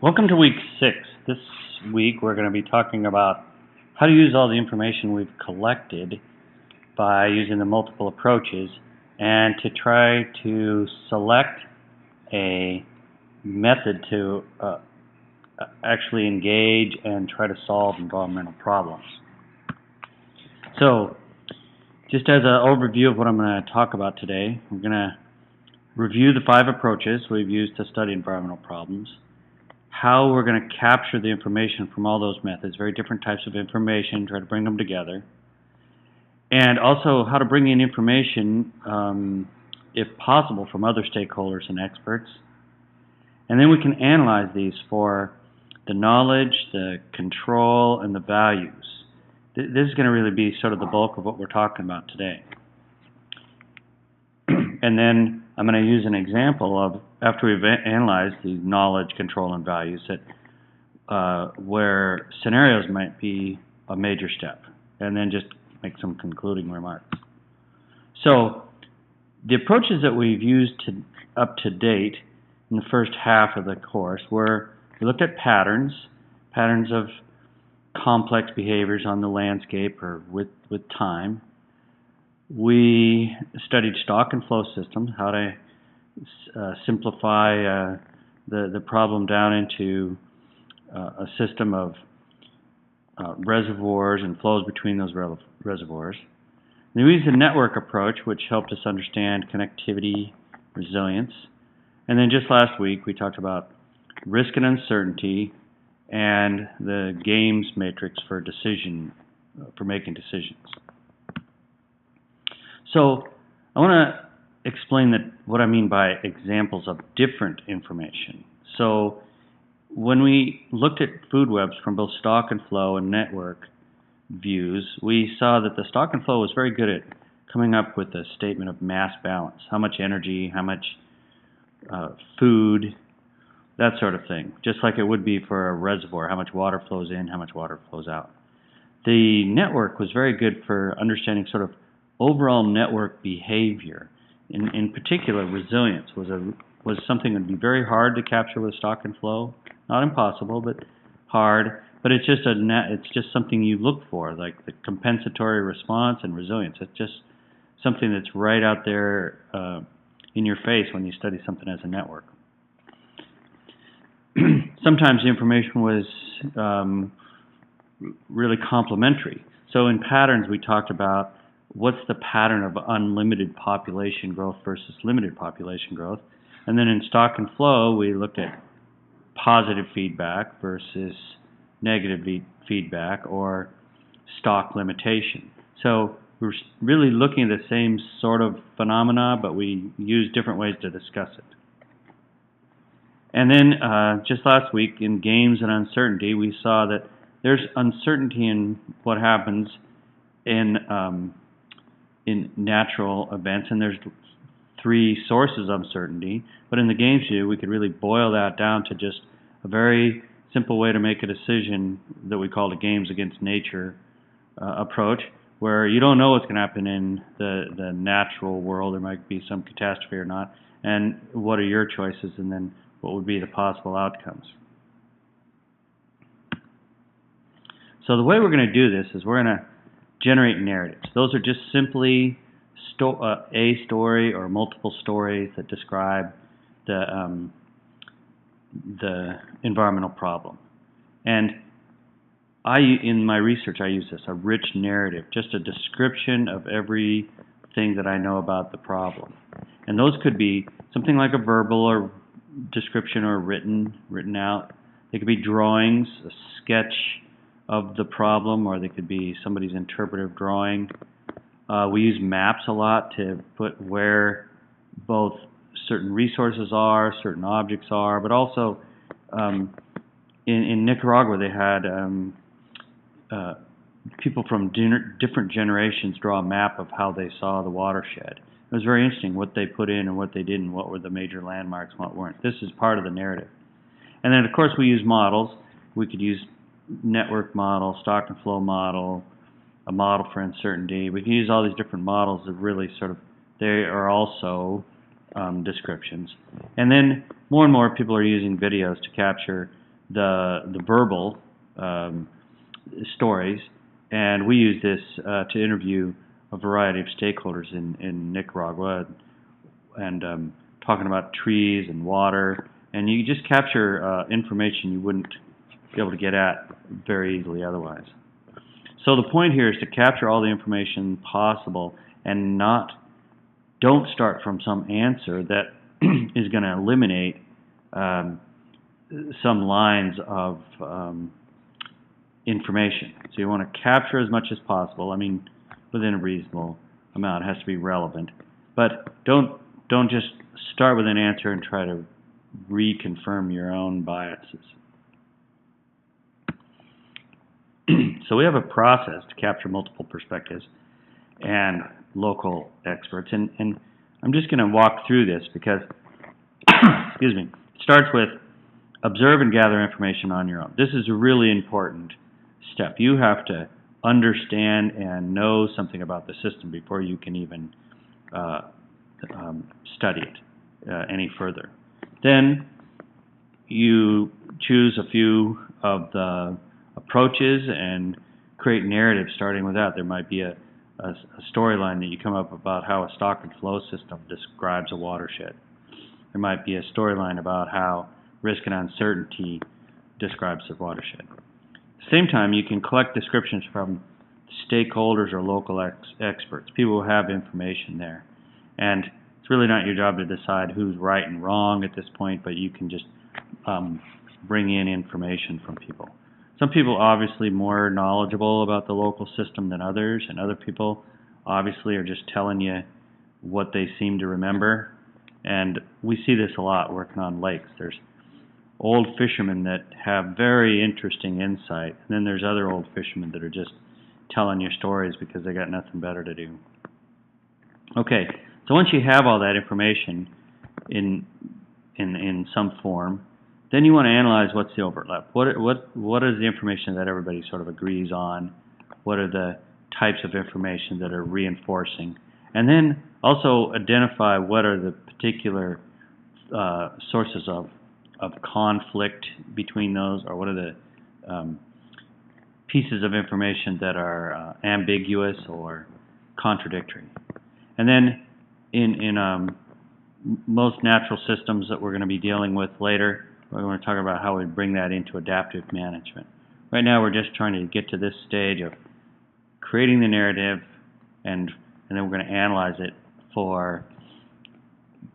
Welcome to week 6. This week we're going to be talking about how to use all the information we've collected by using the multiple approaches and to try to select a method to actually engage and try to solve environmental problems. So, just as an overview of what I'm going to talk about today, we're going to review the 5 approaches we've used to study environmental problems, how we're going to capture the information from all those methods, very different types of information, try to bring them together, and also how to bring in information, if possible, from other stakeholders and experts. And then we can analyze these for the knowledge, the control, and the values. This is going to really be sort of the bulk of what we're talking about today. And then I'm going to use an example of, after we've analyzed the knowledge, control, and values, that where scenarios might be a major step, and then just make some concluding remarks. So the approaches that we've used up to date in the first half of the course were, we looked at patterns of complex behaviors on the landscape or with time. We studied stock and flow systems, how to simplify the problem down into a system of reservoirs and flows between those reservoirs. And we used the network approach, which helped us understand connectivity, resilience. And then just last week we talked about risk and uncertainty and the games matrix for making decisions. So I want to explain what I mean by examples of different information. So when we looked at food webs from both stock and flow and network views, we saw that the stock and flow was very good at coming up with a statement of mass balance, how much energy, how much food, that sort of thing, just like it would be for a reservoir, how much water flows in, how much water flows out. The network was very good for understanding sort of overall network behavior. In particular, resilience was something that would be very hard to capture with stock and flow. Not impossible, but hard. But it's just something you look for, like the compensatory response and resilience. It's just something that's right out there in your face when you study something as a network. Sometimes the information was really complementary. So in patterns, we talked about what's the pattern of unlimited population growth versus limited population growth. And then in stock and flow, we looked at positive feedback versus negative feedback, or stock limitation. So we're really looking at the same sort of phenomena, but we use different ways to discuss it. And then just last week in games and uncertainty, we saw that there's uncertainty in what happens in natural events, and there's 3 sources of uncertainty. But in the games view, we could really boil that down to just a very simple way to make a decision that we call the games against nature approach, where you don't know what's going to happen in the natural world. There might be some catastrophe or not, and what are your choices, and then what would be the possible outcomes. So the way we're going to do this is we're going to generate narratives. Those are just simply a story or multiple stories that describe the environmental problem. And in my research, I use this, a rich narrative, just a description of everything that I know about the problem. And those could be something like a verbal or description or written out. They could be drawings, a sketch of the problem, or they could be somebody's interpretive drawing. We use maps a lot to put where both certain resources are, certain objects are, but also in Nicaragua they had people from different generations draw a map of how they saw the watershed. It was very interesting what they put in and what they didn't, what were the major landmarks, what weren't. This is part of the narrative. And then of course we use models. We could use network model, stock and flow model, a model for uncertainty. We can use all these different models that really they are also descriptions. And then more and more people are using videos to capture the verbal stories, and we use this to interview a variety of stakeholders in Nicaragua, and talking about trees and water, and you just capture information you wouldn't be able to get at very easily otherwise. So the point here is to capture all the information possible and don't start from some answer that is going to eliminate some lines of information. So you want to capture as much as possible. I mean, within a reasonable amount. It has to be relevant. But don't just start with an answer and try to reconfirm your own biases. So we have a process to capture multiple perspectives and local experts, and I'm just going to walk through this because excuse me, it starts with observe and gather information on your own. This is a really important step. You have to understand and know something about the system before you can even study it any further. Then you choose a few of the approaches and create narratives starting with that. There might be a storyline that you come up about how a stock and flow system describes a watershed. There might be a storyline about how risk and uncertainty describes the watershed. At the same time, you can collect descriptions from stakeholders or local experts, people who have information there. And it's really not your job to decide who's right and wrong at this point, but you can just bring in information from people. Some people obviously more knowledgeable about the local system than others, and other people obviously are just telling you what they seem to remember. And we see this a lot working on lakes. There's old fishermen that have very interesting insight, and then there's other old fishermen that are just telling you stories because they got nothing better to do. Okay, so once you have all that information in some form, then you want to analyze what's the overlap. What is the information that everybody sort of agrees on? What are the types of information that are reinforcing? And then also identify what are the particular sources of conflict between those, or what are the pieces of information that are ambiguous or contradictory. And then in most natural systems that we're going to be dealing with later, we're going to talk about how we bring that into adaptive management. Right now we're just trying to get to this stage of creating the narrative, and then we're going to analyze it for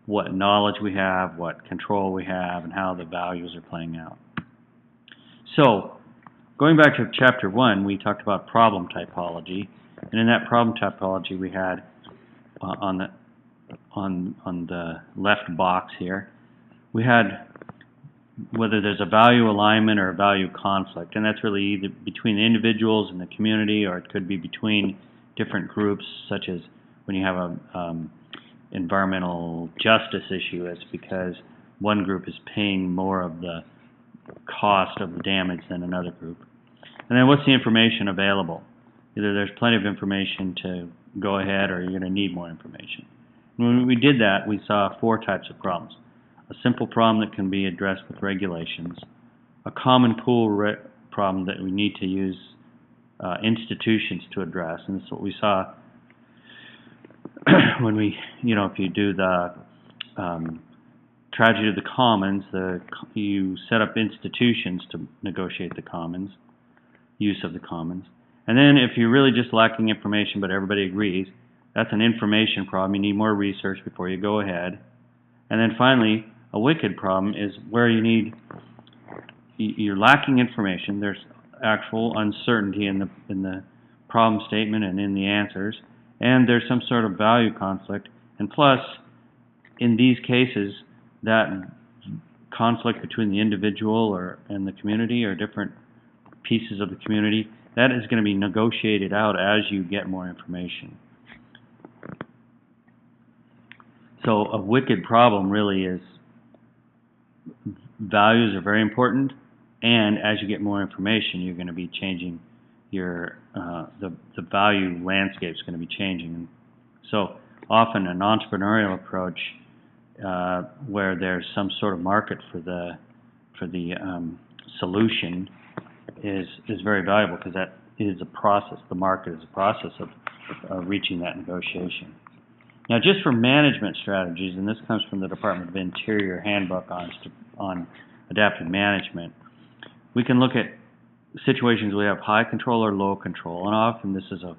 what knowledge we have, what control we have, and how the values are playing out. So, going back to chapter 1, we talked about problem typology, and in that problem typology we had on the left box here, we had whether there's a value alignment or a value conflict, and that's really either between the individuals and the community, or it could be between different groups, such as when you have a environmental justice issue. It's because one group is paying more of the cost of the damage than another group. And then what's the information available? Either there's plenty of information to go ahead, or you're going to need more information. And when we did that, we saw 4 types of problems. A simple problem that can be addressed with regulations, a common pool problem that we need to use institutions to address, and this is what we saw when we, if you do the tragedy of the commons, you set up institutions to negotiate the commons, use of the commons. And then if you're really just lacking information but everybody agrees, that's an information problem. You need more research before you go ahead. And then finally, a wicked problem is where you're lacking information. There's actual uncertainty in the problem statement and in the answers, and there's some sort of value conflict. And plus, in these cases, that conflict between the individual and the community, or different pieces of the community, that is going to be negotiated out as you get more information. So a wicked problem really is values are very important, and as you get more information, you're going to be changing your the value landscape is going to be changing. So often an entrepreneurial approach where there's some sort of market for the solution is very valuable, because that is a process. The market is a process of reaching that negotiation. Now, just for management strategies, and this comes from the Department of Interior Handbook on adaptive management, we can look at situations where we have high control or low control, and often this is a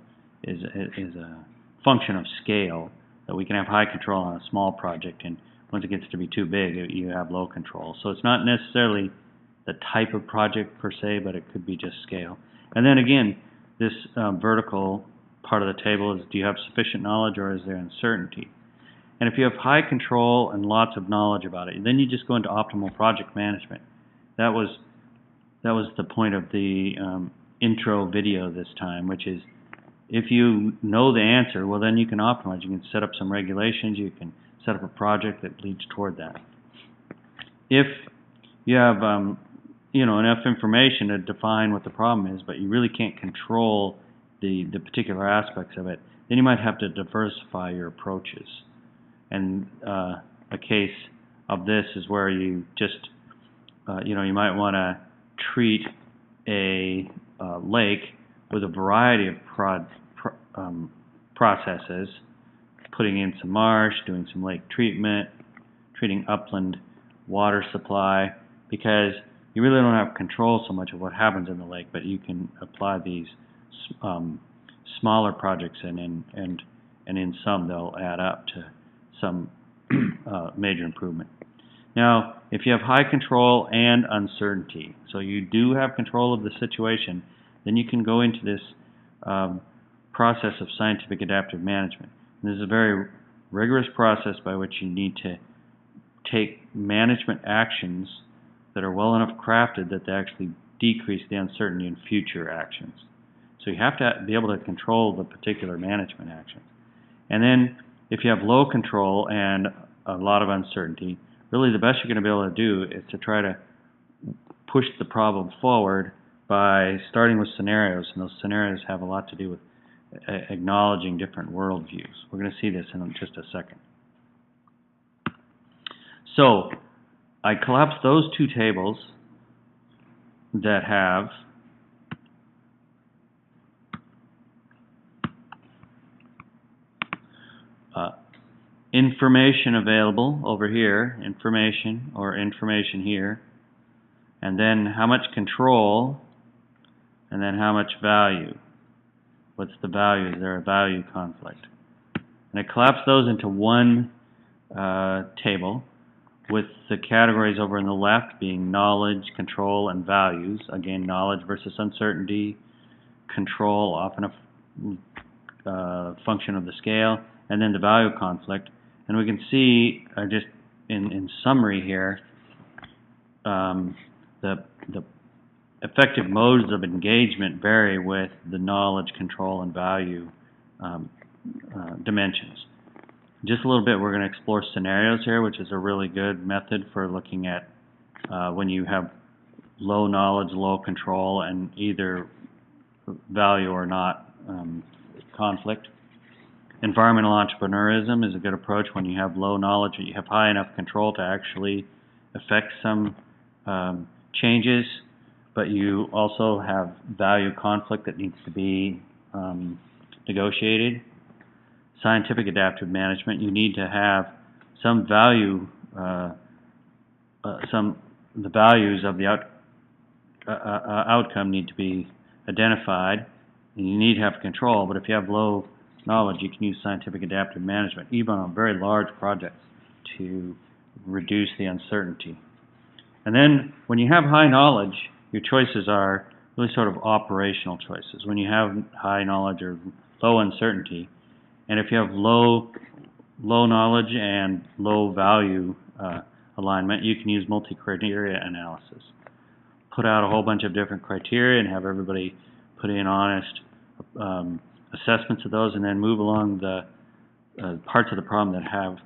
function of scale, that we can have high control on a small project, and once it gets to be too big, you have low control. So it's not necessarily the type of project per se, but it could be just scale. And then again, this vertical part of the table is, do you have sufficient knowledge or is there uncertainty? And if you have high control and lots of knowledge about it, then you just go into optimal project management. That was the point of the intro video this time, which is, if you know the answer, well, then you can optimize. You can set up some regulations. You can set up a project that leads toward that. If you have enough information to define what the problem is, but you really can't control the particular aspects of it, then you might have to diversify your approaches. And a case of this is where you just you might want to treat a lake with a variety of processes, putting in some marsh, doing some lake treatment, treating upland water supply, because you really don't have control so much of what happens in the lake, but you can apply these smaller projects, and in some they'll add up to some major improvement. Now, if you have high control and uncertainty, so you do have control of the situation, then you can go into this process of scientific adaptive management. And this is a very rigorous process by which you need to take management actions that are well enough crafted that they actually decrease the uncertainty in future actions. So you have to be able to control the particular management actions. And then if you have low control and a lot of uncertainty, really the best you're going to be able to do is to try to push the problem forward by starting with scenarios, and those scenarios have a lot to do with acknowledging different worldviews. We're going to see this in just a second. So I collapsed those two tables that have information available over here, information here, and then how much control, and then how much value. What's the value? Is there a value conflict? And I collapsed those into one table, with the categories over on the left being knowledge, control, and values. Again, knowledge versus uncertainty, control, often a function of the scale, and then the value conflict. And we can see, just in summary here, the effective modes of engagement vary with the knowledge, control, and value dimensions. Just a little bit, we're going to explore scenarios here, which is a really good method for looking at when you have low knowledge, low control, and either value or not conflict. Environmental entrepreneurism is a good approach when you have low knowledge, but you have high enough control to actually affect some changes, but you also have value conflict that needs to be negotiated. Scientific adaptive management, you need to have some value, the values of the outcome need to be identified, and you need to have control. But if you have low knowledge, you can use scientific adaptive management, even on very large projects, to reduce the uncertainty. And then when you have high knowledge, your choices are really sort of operational choices. When you have high knowledge or low uncertainty, and if you have low knowledge and low value alignment, you can use multi-criteria analysis. Put out a whole bunch of different criteria and have everybody put in honest assessments of those, and then move along the parts of the problem that have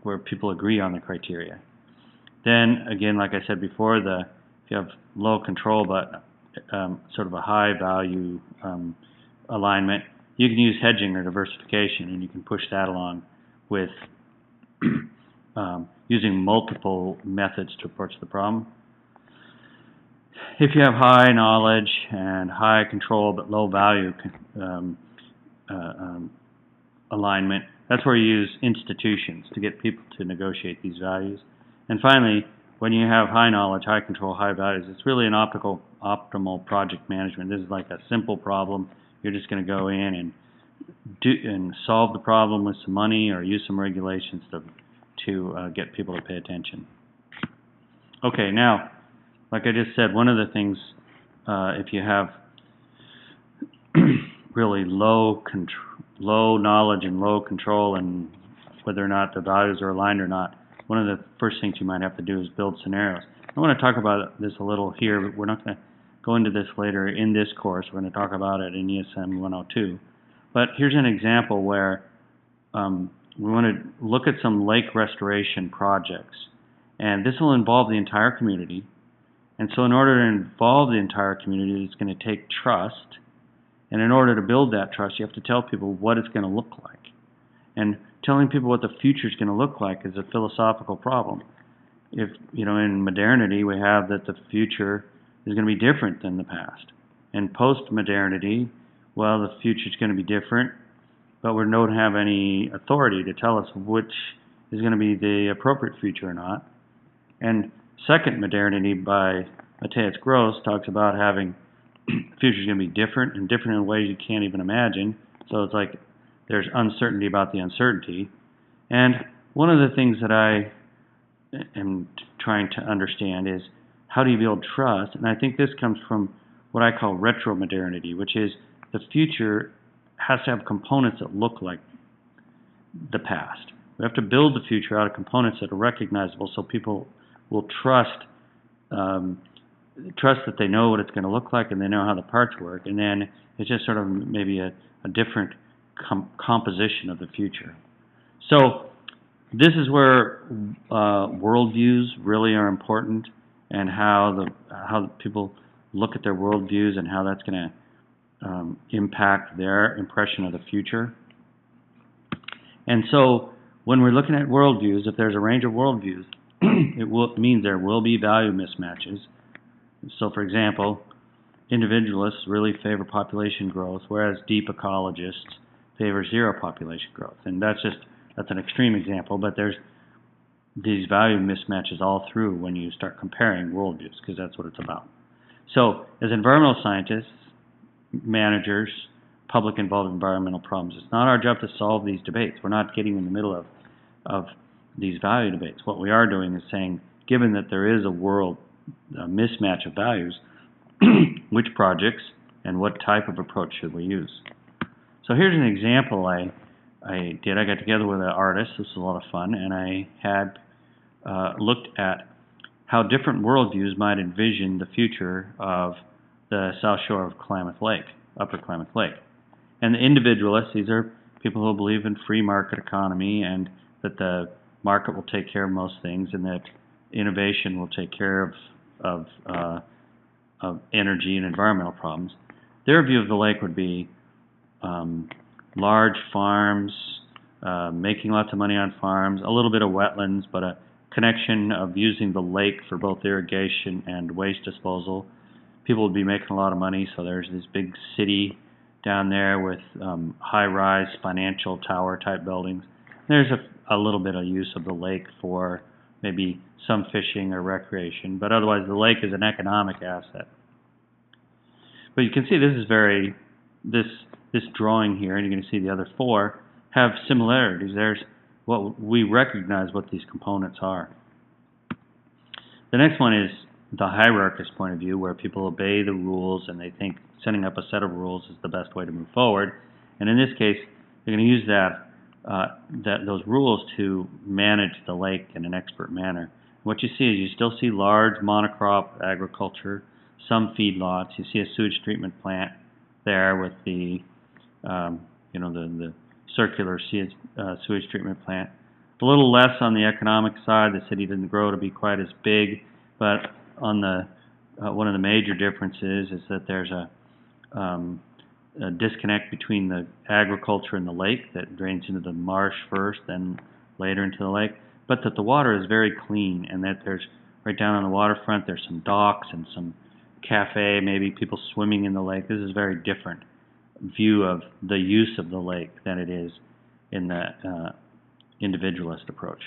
where people agree on the criteria. Then again, like I said before, if you have low control but sort of a high value alignment, you can use hedging or diversification, and you can push that along with using multiple methods to approach the problem. if you have high knowledge and high control but low value um, alignment, that's where you use institutions to get people to negotiate these values. And finally, when you have high knowledge, high control, high values, it's really an optimal project management. This is like a simple problem. You're just going to go in and solve the problem with some money or use some regulations to get people to pay attention. Okay, now, like I just said, one of the things, if you have really low knowledge and low control and whether or not the values are aligned or not, one of the first things you might have to do is build scenarios. I want to talk about this a little here, but we're not going to go into this later in this course. We're going to talk about it in ESM 102. But here's an example where we want to look at some lake restoration projects. And this will involve the entire community. And so in order to involve the entire community, it's going to take trust. And in order to build that trust, you have to tell people what it's going to look like. And telling people what the future is going to look like is a philosophical problem. If, in modernity, we have that the future is going to be different than the past. And post-modernity, well, the future is going to be different, but we don't have any authority to tell us which is going to be the appropriate future or not. And second modernity by Matthias Gross talks about having the future is going to be different and different in ways you can't even imagine. So it's like there's uncertainty about the uncertainty. And one of the things that I am trying to understand is how do you build trust? And I think this comes from what I call retro-modernity, which is the future has to have components that look like the past. We have to build the future out of components that are recognizable so people will trust that they know what it's going to look like and they know how the parts work. And then it's just sort of maybe a different composition of the future. So this is where worldviews really are important, and how people look at their worldviews and how that's going to impact their impression of the future. And so when we're looking at worldviews, if there's a range of worldviews, it means there will be value mismatches. So for example, individualists really favor population growth, whereas deep ecologists favor zero population growth. And that's an extreme example, but there's these value mismatches all through when you start comparing worldviews, because that's what it's about. So as environmental scientists, managers, public involved in environmental problems, it's not our job to solve these debates. We're not getting in the middle of these value debates. What we are doing is saying, given that there is a mismatch of values, which projects and what type of approach should we use? So here's an example I did. I got together with an artist. This was a lot of fun, and I had looked at how different worldviews might envision the future of the south shore of Klamath Lake, Upper Klamath Lake. And the individualists, these are people who believe in free market economy and that the market will take care of most things and that innovation will take care of energy and environmental problems. Their view of the lake would be large farms, making lots of money on farms, a little bit of wetlands, but a connection of using the lake for both irrigation and waste disposal. People would be making a lot of money, so there's this big city down there with high-rise financial tower-type buildings. There's a little bit of use of the lake for maybe some fishing or recreation, but otherwise the lake is an economic asset. But you can see this drawing here, and you're going to see the other four, have similarities. There's what we recognize what these components are. The next one is the hierarchist point of view, where people obey the rules and they think setting up a set of rules is the best way to move forward. And in this case, they're going to use those rules to manage the lake in an expert manner. What you see is you still see large monocrop agriculture, some feedlots. You see a sewage treatment plant there with the circular sewage treatment plant. A little less on the economic side. The city didn't grow to be quite as big, but on the one of the major differences is that there's a disconnect between the agriculture and the lake that drains into the marsh first, then later into the lake, but that the water is very clean, and that there's right down on the waterfront there's some docks and some cafe, maybe people swimming in the lake. This is a very different view of the use of the lake than it is in the individualist approach.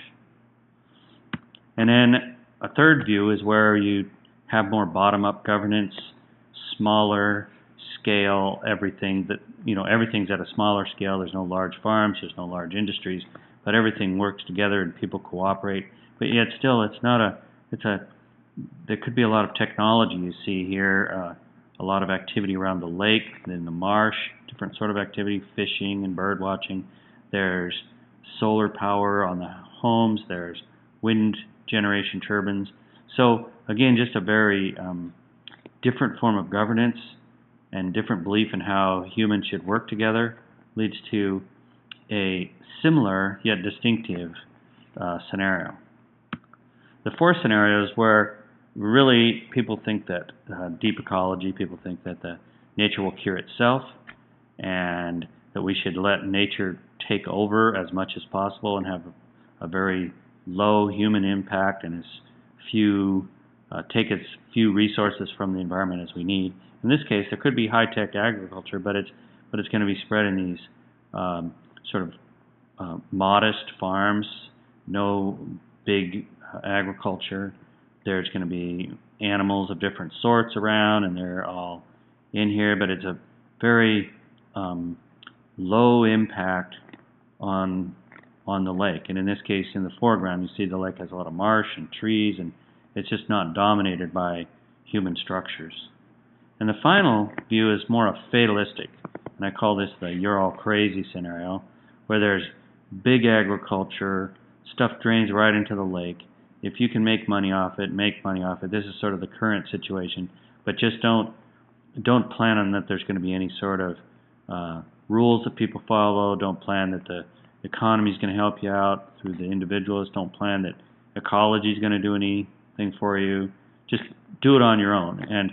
And then a third view is where you have more bottom-up governance, smaller scale, everything that, everything's at a smaller scale. There's no large farms, there's no large industries, but everything works together and people cooperate. But yet still, there could be a lot of technology you see here, a lot of activity around the lake, in the marsh, different sort of activity, fishing and bird watching. There's solar power on the homes, there's wind generation turbines. So again, just a very different form of governance and different belief in how humans should work together leads to a similar yet distinctive scenario. The fourth scenario is where really people think that deep ecology, people think that the nature will cure itself and that we should let nature take over as much as possible and have a very low human impact and take as few resources from the environment as we need. In this case, there could be high-tech agriculture, but it's going to be spread in these sort of modest farms, no big agriculture. There's going to be animals of different sorts around, and they're all in here, but it's a very low impact on the lake. And in this case, in the foreground, you see the lake has a lot of marsh and trees, and it's just not dominated by human structures. And the final view is more a fatalistic, and I call this the "you're all crazy" scenario, where there's big agriculture, stuff drains right into the lake. If you can make money off it, make money off it. This is sort of the current situation, but just don't plan on that there's going to be any sort of rules that people follow. Don't plan that the economy is going to help you out through the individuals. Don't plan that ecology is going to do anything for you. Just do it on your own. And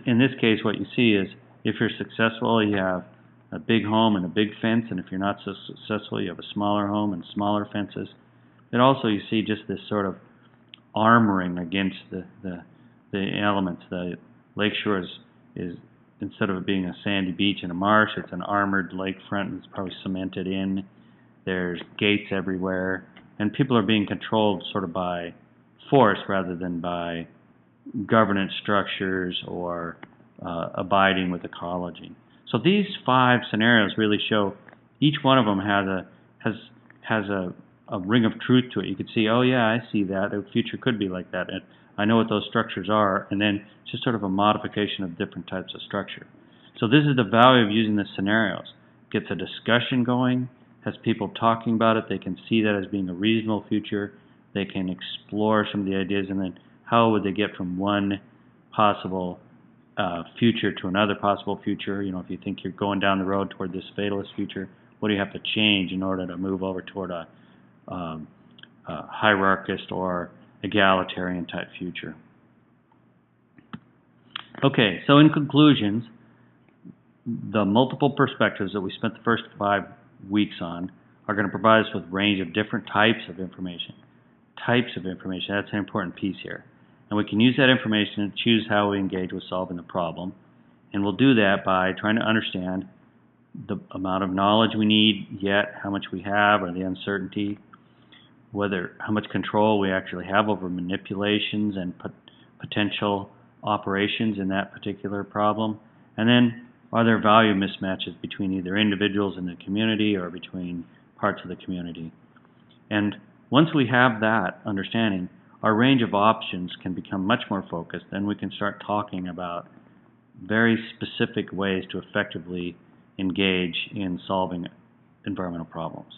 in this case, what you see is if you're successful, you have a big home and a big fence, and if you're not so successful, you have a smaller home and smaller fences. And also you see just this sort of armoring against the elements. The lakeshore is instead of it being a sandy beach and a marsh, it's an armored lakefront, and it's probably cemented in. There's gates everywhere, and people are being controlled sort of by force rather than by governance structures or abiding with ecology. So these 5 scenarios really show each one of them has a ring of truth to it. You could see, oh yeah, I see that. The future could be like that. And I know what those structures are, and then it's just sort of a modification of different types of structure. So this is the value of using the scenarios. Gets a discussion going, has people talking about it. They can see that as being a reasonable future. They can explore some of the ideas, and then how would they get from one possible future to another possible future. If you think you're going down the road toward this fatalist future, what do you have to change in order to move over toward a hierarchist or egalitarian type future? Okay, so in conclusions, the multiple perspectives that we spent the first 5 weeks on are going to provide us with a range of different types of information. That's an important piece here. And we can use that information to choose how we engage with solving the problem. And we'll do that by trying to understand the amount of knowledge we need yet, how much we have, or the uncertainty, how much control we actually have over manipulations and potential operations in that particular problem. And then, are there value mismatches between either individuals in the community or between parts of the community? And once we have that understanding, our range of options can become much more focused, and we can start talking about very specific ways to effectively engage in solving environmental problems.